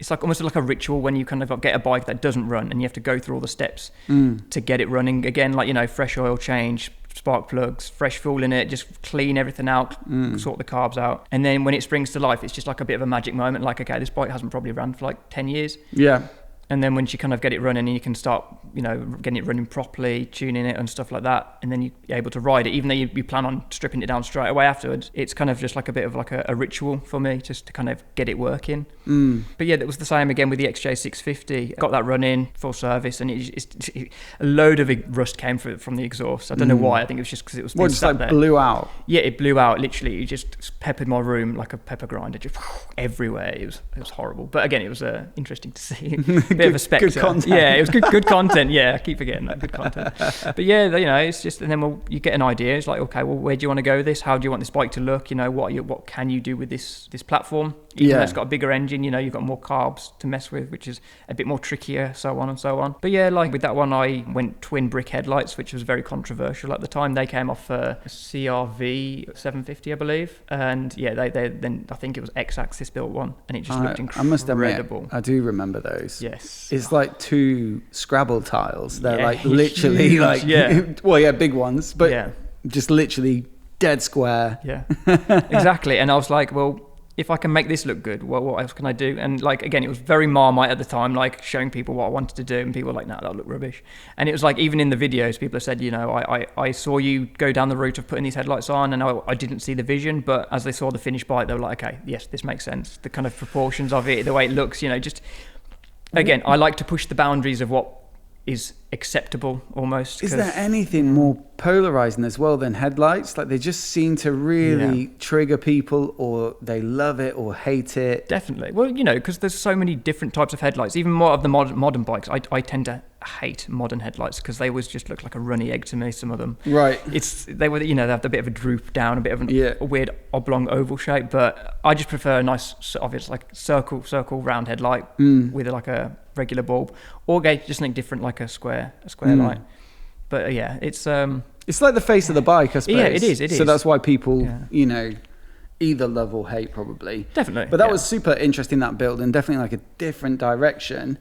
it's like almost like a ritual when you kind of get a bike that doesn't run and you have to go through all the steps to get it running again. Like, you know, fresh oil change, spark plugs, fresh fuel in it, just clean everything out, sort the carbs out. And then when it springs to life, it's just like a bit of a magic moment. Like, okay, this bike hasn't probably run for like 10 years. Yeah. And then once you kind of get it running and you can start, you know, getting it running properly, tuning it and stuff like that, and then you're able to ride it, even though you plan on stripping it down straight away afterwards, it's kind of just like a bit of like a ritual for me, just to kind of get it working. But yeah, that was the same again with the XJ650. Got that running, full service, and a load of rust came from the exhaust. I don't know why. I think it was just because it was just like there. Blew out. Yeah, it blew out. Literally, it just peppered my room like a pepper grinder, just everywhere. It was horrible. But again, it was interesting to see. Bit of a spectre. Good content. Yeah, it was good content. Yeah, I keep forgetting that, good content. But yeah, you know, it's just, and then you get an idea. It's like, okay, well, where do you want to go with this? How do you want this bike to look? You know, what can you do with this platform? Even though it's got a bigger engine, you know, you've got more carbs to mess with, which is a bit more trickier, so on and so on. But yeah, like with that one, I went twin brick headlights, which was very controversial at the time. They came off a CRV 750, I believe. And yeah, they then I think it was X-Axis built one, and it just looked incredible. I must admit, I do remember those. Yes. It's like two Scrabble tiles. They're like literally huge, like, well, yeah, big ones, but just literally dead square. Yeah, exactly. And I was like, well, if I can make this look good, well, what else can I do? And like, again, it was very Marmite at the time, like showing people what I wanted to do, and people were like, no, that'll look rubbish. And it was like, even in the videos, people have said, you know, I saw you go down the route of putting these headlights on, and I didn't see the vision, but as they saw the finished bike, they were like, okay, yes, this makes sense. The kind of proportions of it, the way it looks, you know, just, again, I like to push the boundaries of what is acceptable almost. Is there anything more polarizing as well than headlights? Like, they just seem to really trigger people, or they love it or hate it. Definitely. Well, you know, because there's so many different types of headlights. Even more of the modern bikes, I tend to hate modern headlights because they always just look like a runny egg to me, some of them. Right. They were, you know, they have a bit of a droop down, a bit of a weird oblong oval shape, but I just prefer a nice, obvious, like circle round headlight with like a regular bulb, or just something different like a square light. But yeah, it's like the face of the bike, I suppose. Yeah, it is. So that's why people, you know, either love or hate, probably. Definitely. But that was super interesting, that build, and definitely like a different direction.